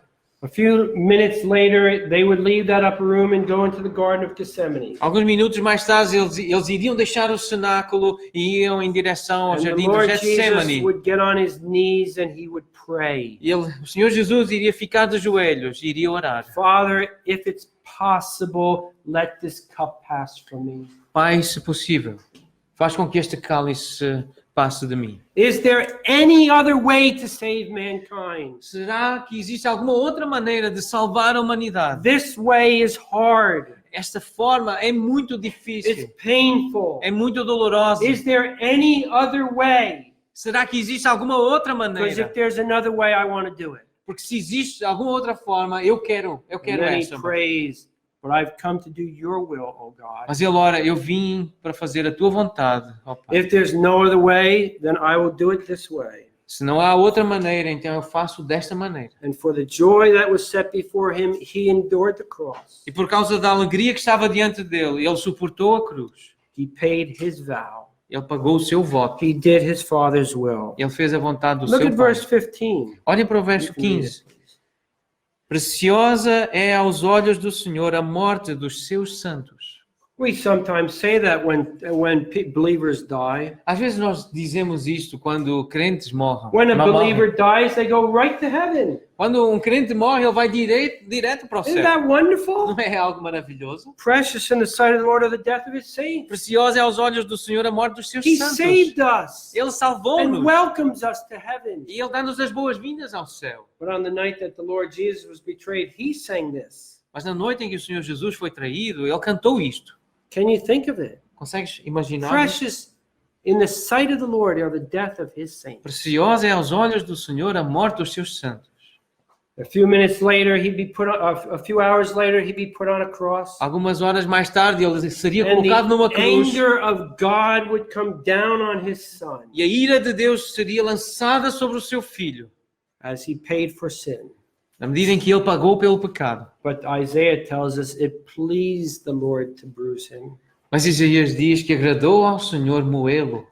A few minutes later, they would leave that upper room and go into the Garden of Gethsemane. Alguns minutos mais tarde, eles iriam deixar o cenáculo e iam em direção ao And the jardim do Lord Jesus Getsemane. would get on his knees and he would pray. E o Senhor Jesus iria ficar de joelhos e iria orar. Father, if it's possible, let this cup pass from me. Pai, se possível, faz com que este cálice passe de mim. Is there any other way to save mankind? Será que existe alguma outra maneira de salvar a humanidade? This way is hard. Esta forma é muito It's difícil, painful. é muito dolorosa. Is there any other way? Será que existe alguma outra Because maneira? if there's another way, I want to do it. Porque se existe alguma outra forma, eu quero And then he essa. prays, but I've come to do your will, O God. Mas ele ora, eu vim para fazer a tua vontade, ó Pai. If there's no other way, then I will do it this way. Se não há outra maneira, então eu faço desta maneira. And for the joy that was set before him, he endured the cross. E por causa da alegria que estava diante dele, ele suportou a cruz. He paid his vow. Ele pagou o seu voto. He did his Father's will. Ele fez a vontade do Look seu at Pai. verse 15. Olhem para o verso You can read 15. it, please. Preciosa é aos olhos do Senhor a morte dos seus santos. We sometimes say that when believers die. Às vezes nós dizemos isto quando crentes morrem. When a Morrem. believer dies, they go right to heaven. Quando um crente morre, ele vai direto para o Isn't céu. that wonderful? Não é algo maravilhoso? Precious in the sight of the Lord are the death of his saints. Preciosa é aos olhos do Senhor a morte dos seus He santos. saved us Ele and salvou-nos welcomes us to heaven. e Ele dá-nos as boas-vindas ao céu. But on the night that the Lord Jesus was betrayed, he sang this. Mas na noite em que o Senhor Jesus foi traído, Ele cantou isto. Can you think of it? Consegues imaginar? Precious in the sight of the Lord are the death of his saints. Preciosa é aos olhos do Senhor a morte dos seus santos. A few minutes later, he'd be put on, a few hours later, he'd be put on a cross. Algumas horas mais tarde, ele seria And colocado numa the cruz anger of God would come down on his son e a ira de Deus seria lançada sobre o seu filho, as he paid for sin. na medida em que ele pagou pelo pecado. But Isaiah tells us it pleased the Lord to bruise him. Mas Isaías diz que agradou ao Senhor moê-lo.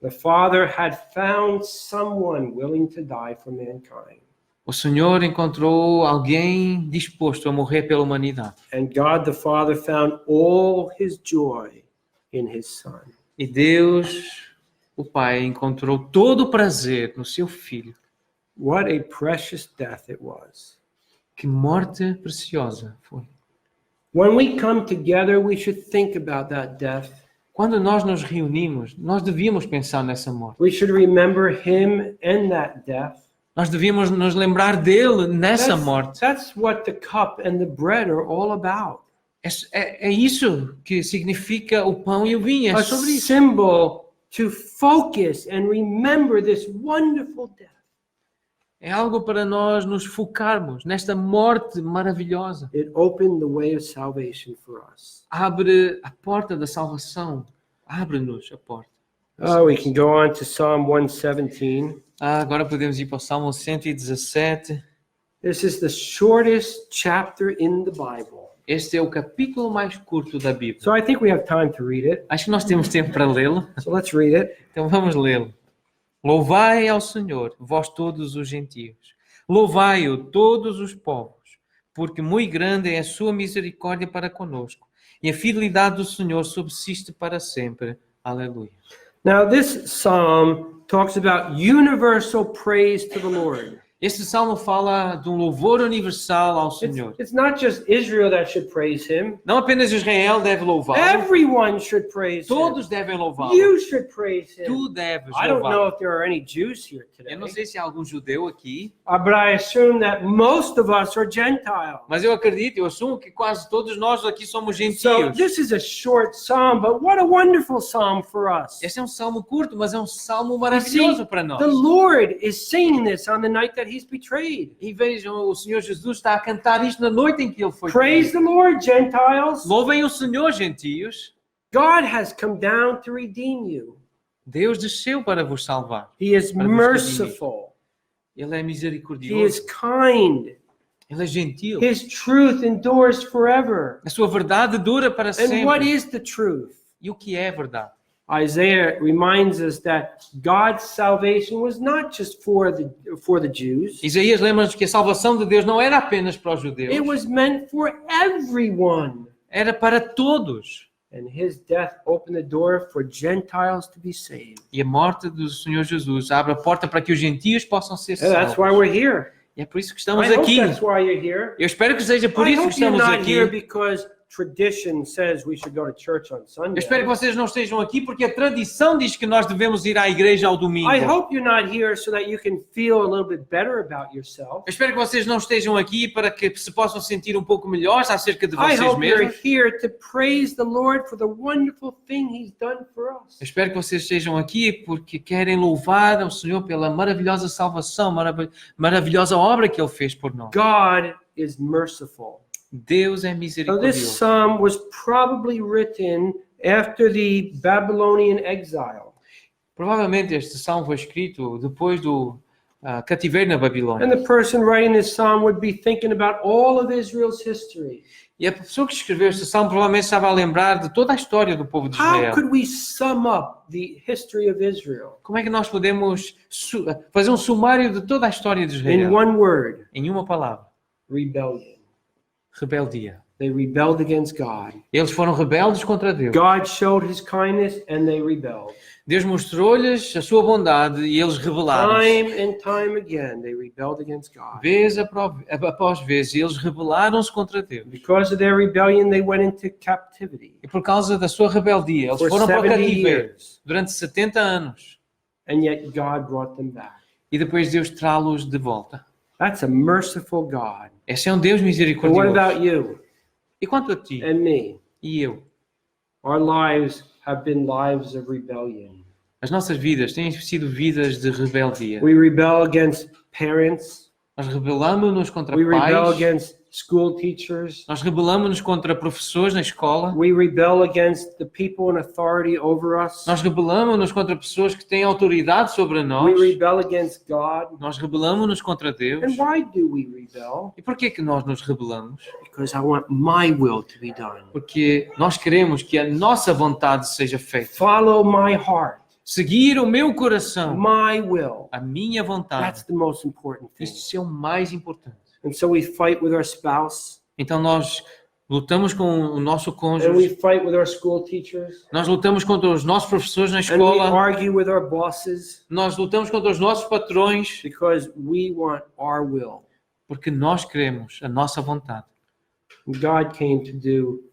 The Father had found someone willing to die for mankind. O Senhor encontrou alguém disposto a morrer pela humanidade. And God the Father found all his joy in his Son. E Deus, o Pai, encontrou todo o prazer no seu filho. What a precious death it was. Que morte preciosa foi. When we come together, we should think about that death. Quando nós nos reunimos, nós devíamos pensar nessa morte. We should remember him and that death. Nós devíamos nos lembrar dele nessa morte. That's what the cup and the bread are all about. É isso que significa o pão e o vinho. É A sobre isso. symbol to focus and remember this wonderful death. É algo para nós nos focarmos nesta morte maravilhosa. It opened the way of salvation for us. Abre a porta da salvação. Abre-nos a porta. Oh, we can go on to Psalm 117. Agora podemos ir para o Salmo 117. This is the shortest chapter in the Bible. Este é o capítulo mais curto da Bíblia. So I think we have time to read it. Acho que nós temos tempo para lê-lo. So let's read it. Então vamos lê-lo. Louvai ao Senhor, vós todos os gentios. Louvai-o todos os povos, porque muito grande é a sua misericórdia para conosco, e a fidelidade do Senhor subsiste para sempre. Aleluia. Now this psalm talks about universal praise to the Lord. Este salmo fala de um louvor universal ao Senhor. It's not just Israel that should praise him. Não apenas Israel deve louvá-lo, Everyone should praise him. todos devem louvá-lo. You should praise him. Tu deves I don't know louvá-lo. if there are any Jews here today, Eu não sei se há algum judeu aqui, but I assume that most of us are Gentile. mas eu assumo que quase todos nós aqui somos So gentios. this is a short psalm, but what a wonderful psalm for us. Este é um salmo curto, mas é um salmo maravilhoso para nós. The Lord is singing this on the night that that he's betrayed. E vejam, o Senhor Jesus está a cantar isto na noite em que ele foi Praise traído. the Lord, Gentiles. Louvem o Senhor, gentios. God has come down to redeem you. Deus desceu para vos salvar. He is Para vos merciful. Ele é He is misericordioso. kind. Ele é gentil. His truth endures forever. A sua verdade dura para And what sempre. is the truth? E o que é verdade? Isaiah reminds us that God's salvation was not just for the Jews. Isaías lembra-nos que a salvação de Deus não era apenas para os judeus. It was meant for everyone. Era para todos. And his death opened the door for Gentiles to be saved. E a morte do Senhor Jesus abre a porta para que os gentios possam ser And that's why salvos. we're here. E é por isso que estamos I hope aqui. that's why you're here. Eu espero que seja por I isso que hope you're estamos not aqui. here because tradition says we should go to church on Eu Sunday. espero que vocês não estejam aqui porque a tradição diz que nós devemos ir à igreja ao domingo. I hope you're not here so that you can feel a little bit better about yourself. Eu espero que vocês não estejam aqui para que se possam sentir um pouco melhores acerca de I vocês hope you're mesmos. here to praise the Lord for the wonderful thing He's done for us. Eu espero que vocês estejam aqui porque querem louvar ao Senhor pela maravilhosa salvação, maravilhosa obra que Ele fez por nós. God is merciful. Deus é Now, this misericordioso. psalm was probably written after the Babylonian exile. Provavelmente este salmo foi escrito depois do cativeiro na Babilônia. And the person writing this psalm would be thinking about all of Israel's history. E a pessoa que escreveu este salmo provavelmente estava a lembrar de toda a história do povo de How Israel. could we sum up the history of Israel Como é que nós podemos fazer um sumário de toda a história de in Israel? one word? Em uma palavra: Rebellion. rebeldia. They rebelled against God. Eles foram rebeldes contra Deus. God showed His kindness and they rebelled. Deus mostrou-lhes a sua bondade e eles rebelaram-se. Time and time again, they rebelled against God. Vez após vez, eles rebelaram-se contra Deus. Because of their rebellion, they went into captivity E por causa da sua rebeldia, eles for foram para o 70 cativeiro years. durante 70 anos. And yet God brought them back. E depois Deus trá-los de volta. That's a merciful God. Esse é um Deus But what misericordioso. about you E quanto a ti and me? e eu? Our lives have been lives of rebellion. As nossas vidas têm sido vidas de rebeldia. We rebel against parents. Nós rebelamos-nos contra We rebel pais. against school teachers. Nós rebelamos-nos contra professores na escola. We rebel against the people in authority over us. Nós rebelamos-nos contra pessoas que têm autoridade sobre We nós. rebel against God. Nós rebelamos-nos contra Deus. And why do we rebel? E por que nós nos rebelamos? Because I want my will to be done. Porque nós queremos que a nossa vontade seja feita. Follow my heart, Seguir o meu coração, my will. a minha That's vontade. the most important thing. Isso é o mais importante. And so we fight with our spouse, Então nós lutamos com o nosso and we cônjuge. fight with our school teachers, Nós lutamos contra os nossos professores na and we escola. argue with our bosses Nós lutamos contra os nossos patrões. because we want our will. Porque nós queremos a nossa vontade.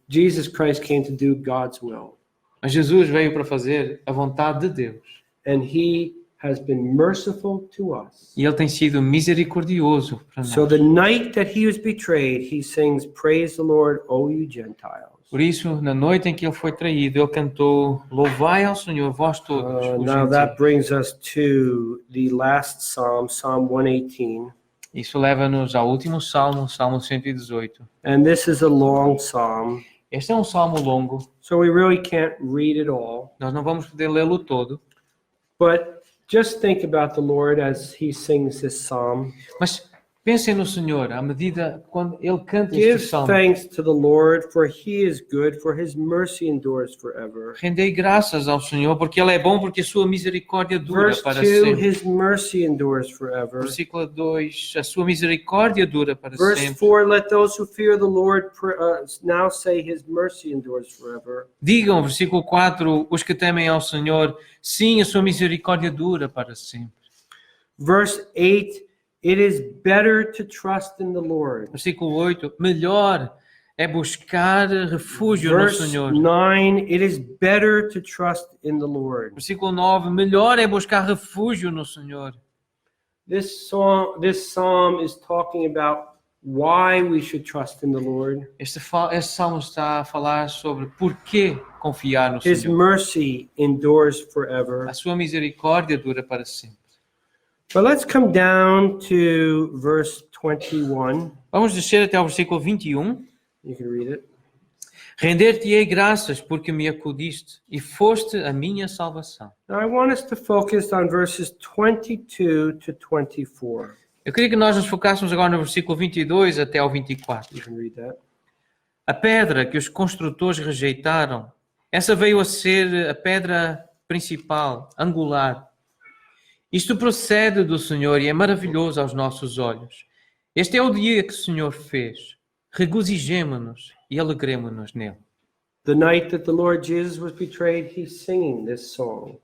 Jesus Christ came to do God's will. Mas Jesus veio para fazer a vontade de Deus. And He has been merciful to us. E Ele tem sido misericordioso para So nós. the night that He was betrayed, He sings, "Praise the Lord, O you Gentiles." Por isso, na noite em que Ele foi traído, Ele cantou: Louvai ao Senhor, vós todos. os Now that gentios." brings us to the last Psalm, Psalm 118. Isso leva-nos ao último salmo, Salmo 118. And this is a long psalm, Este é um salmo longo. so we really can't read it all. Nós não vamos poder lê-lo todo. But just think about the Lord as He sings this psalm. Mas pensem no Senhor, à medida quando Ele canta Give este salmo. thanks to the Lord, for He is good, for His mercy endures forever. Rendei graças ao Senhor, porque Ele é bom, porque a sua misericórdia dura Verse para 2, sempre. His mercy endures forever. Versículo 2, a sua misericórdia dura para Verse sempre. 4, let those who fear the Lord now say His mercy endures forever. Digam, versículo 4, os que temem ao Senhor, sim, a sua misericórdia dura para sempre. Verse 8, it is better to trust in the Lord. Versículo 8, melhor é buscar refúgio no Verse Senhor. 9, it is better to trust in the Lord. Versículo 9, melhor é buscar refúgio no Senhor. This psalm is talking about why we should trust in the Lord. Este salmo está a falar sobre por que confiar no His Senhor. mercy endures forever. A sua misericórdia dura para sempre. But let's come down to verse 21. Vamos descer até ao versículo 21. You can read it. Render-te-ei graças porque me acudiste e foste a minha salvação. Now I want us to focus on verses 22 to 24. Eu queria que nós nos focássemos agora no versículo 22 até ao 24. You can read that. A pedra que os construtores rejeitaram, essa veio a ser a pedra principal, angular. Isto procede do Senhor e é maravilhoso aos nossos olhos. Este é o dia que o Senhor fez. Regozijemo-nos e alegremo-nos nele. The night that the Lord Jesus was betrayed, he's singing this song.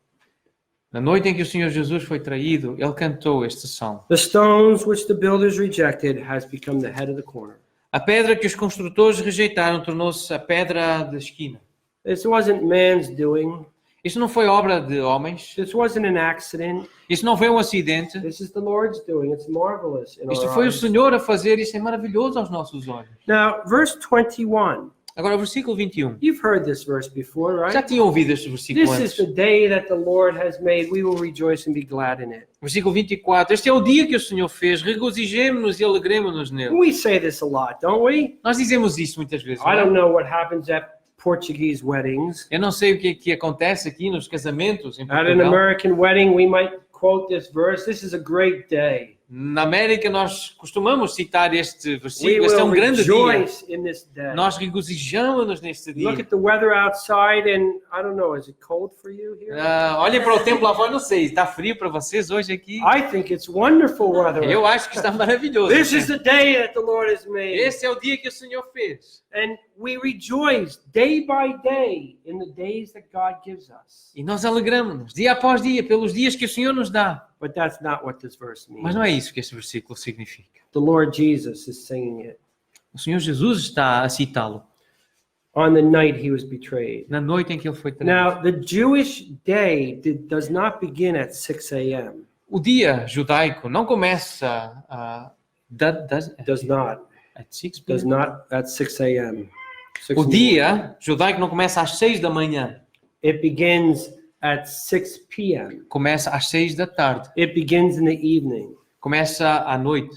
Na noite em que o Senhor Jesus foi traído, ele cantou este salmo. The stones which the builders rejected has become the head of the corner. A pedra que os construtores rejeitaram tornou-se a pedra da esquina. This wasn't man's doing. Isto não foi obra de homens. This wasn't an accident. Isto não foi um acidente. This is the Lord's doing. It's marvelous in Isto our foi o eyes. Senhor a fazer. Isto é maravilhoso aos nossos olhos. Now, verse 21. Agora, o versículo 21. You've heard this verse before, Já right? tinham ouvido este versículo This is antes. the day that the Lord has made. We will rejoice and be glad in it. Versículo 24. Este é o dia que o Senhor fez. Regozijemo-nos e alegremo-nos nele. We say this a lot, don't we? Nós dizemos isso muitas vezes. I Não don't é? know what happens at Portuguese weddings. Eu não sei o que acontece aqui nos casamentos em At an Portugal. American wedding, we might quote this verse. This is a great day. Na América nós costumamos citar este We versículo. Este é will um grande dia. rejoice in this day. Nós regozijamos-nos neste dia. Look at the weather outside, and I don't know, is it cold for you here? Olhem para o tempo lá fora, não sei, está frio para vocês hoje aqui? I think it's wonderful weather. Eu acho que está maravilhoso. This is the day that the Lord has made. Este é o dia que o Senhor fez. And we rejoice day by day in the days that God gives us. E nós alegramos-nos dia após dia pelos dias que o Senhor nos dá. But that's not what this verse means. Mas não é isso que este versículo significa. The Lord Jesus is singing it O Senhor Jesus está a citá-lo on the night he was betrayed. na noite em que ele foi traído. Now, the Jewish day does not begin at 6 a.m. O dia judaico não começa Does not. at 6 Does p.m. not at 6 a.m. O dia judaico não começa às 6 da manhã. It begins at 6 p.m. Começa às 6 da tarde. It begins in the evening. Começa à noite.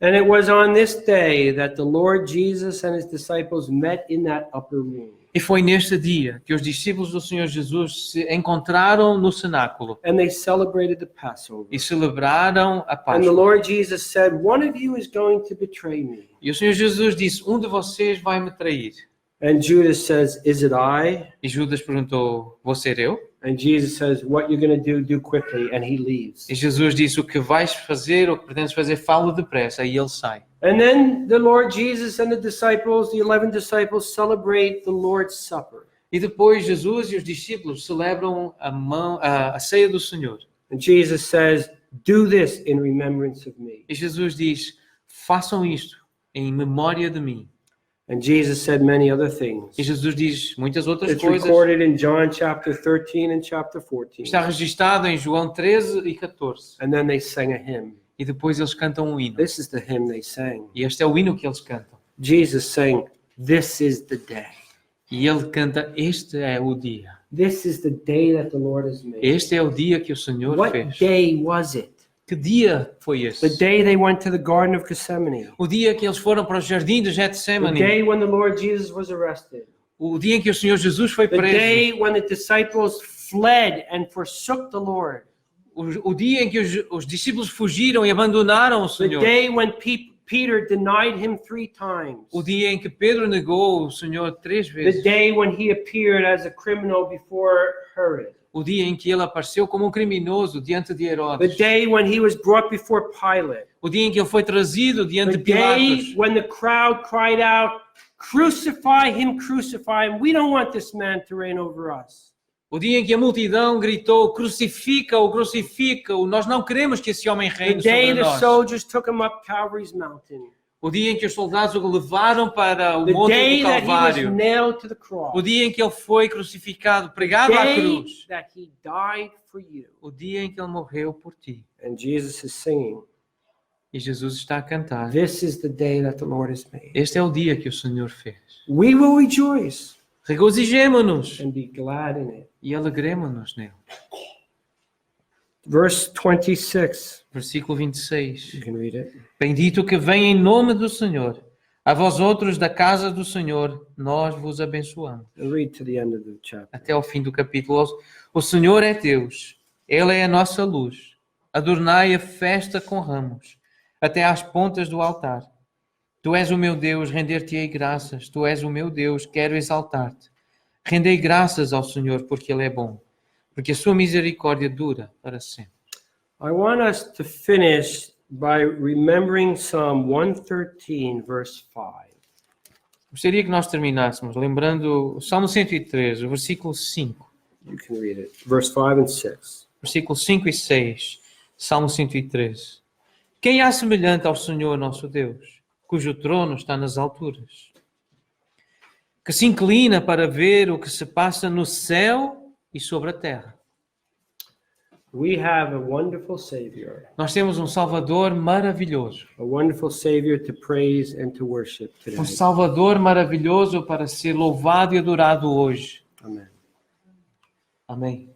And it was on this day that the Lord Jesus and his disciples met in that upper room. E foi neste dia que os discípulos do Senhor Jesus se encontraram no cenáculo And they celebrated the Passover. e celebraram a And the Páscoa. Lord Jesus said, "One of you is going to betray me." E o Senhor Jesus disse, um de vocês vai me trair. And Judas says, "Is it I?" E Judas perguntou, vou ser eu? And Jesus says, "What you're going to do quickly." And he leaves. E Jesus disse, o que vais fazer, o que pretendes fazer, falo depressa. E ele sai. And then the Lord Jesus and the disciples, the 11 disciples, celebrate the Lord's Supper. E depois Jesus e os discípulos celebram a ceia do Senhor. And Jesus says, "Do this in remembrance of me." E Jesus diz, façam isto em memória de mim. And Jesus said many other things. E Jesus diz muitas outras It's coisas. recorded in John chapter 13 and chapter 14. Está registado em João 13 e 14. And then they sang a hymn. E depois eles cantam um hino. This is the hymn they sang. E este é o hino que eles cantam. Jesus sang, "This is the day. E ele canta, este é o dia. This is the day that the Lord has made." Este é o dia que o Senhor What fez. day was it? Que dia foi The esse? day they went to the Garden of Gethsemane. O dia que eles foram para o jardim de The Getsemane. day when the Lord Jesus was arrested. O dia em que o Senhor Jesus foi The preso. day when the disciples fled and forsook the Lord. O dia em que os discípulos fugiram e abandonaram o The Senhor. day when Peter denied him 3 times. O dia em que Pedro negou o Senhor 3 The vezes. day when he appeared as a criminal before Herod. O dia em que ele apareceu como um criminoso diante de The Herodes. day when he was brought before Pilate. O dia em que ele foi trazido diante The de Pilatos. day when the crowd cried out, "Crucify him, crucify him. We don't want this man to reign over us." O dia em que a multidão gritou, crucifica-o, crucifica-o. Nós não queremos que esse homem The reine day sobre the nós. soldiers took him up Calvary's mountain. O dia em que os soldados o levaram para o The monte day do that he was Calvário. nailed to the cross. O dia em que ele foi crucificado, pregado à The day cruz. that he died for you. O dia em que ele morreu por ti. And Jesus is singing, E Jesus está a cantar. "This is the day that the Lord has made. Este é o dia que o Senhor fez. We will rejoice Regozijemo-nos and be glad in it." e alegremo-nos nele. Verse 26. Versículo 26. You can read it. Bendito que vem em nome do Senhor. A vós outros da casa do Senhor, nós vos abençoamos. And read to the end of the chapter. Até ao fim do capítulo. O Senhor é Deus. Ele é a nossa luz. Adornai a festa com ramos, até às pontas do altar. Tu és o meu Deus, render-te-ei graças. Tu és o meu Deus, quero exaltar-te. Rendei graças ao Senhor, porque Ele é bom, porque a sua misericórdia dura para sempre. I want us to finish by remembering Psalm 113, verse 5. Gostaria que nós terminássemos lembrando o Salmo 103, o versículo 5. You can read it. Verse 5 and 6. Versículos 5 e 6, Salmo 103. Quem há semelhante ao Senhor nosso Deus, cujo trono está nas alturas, que se inclina para ver o que se passa no céu e sobre a terra. We have a wonderful Savior, Nós temos um Salvador maravilhoso. a wonderful Savior to praise and to worship today. Um Salvador maravilhoso para ser louvado e adorado hoje. Amen. Amém.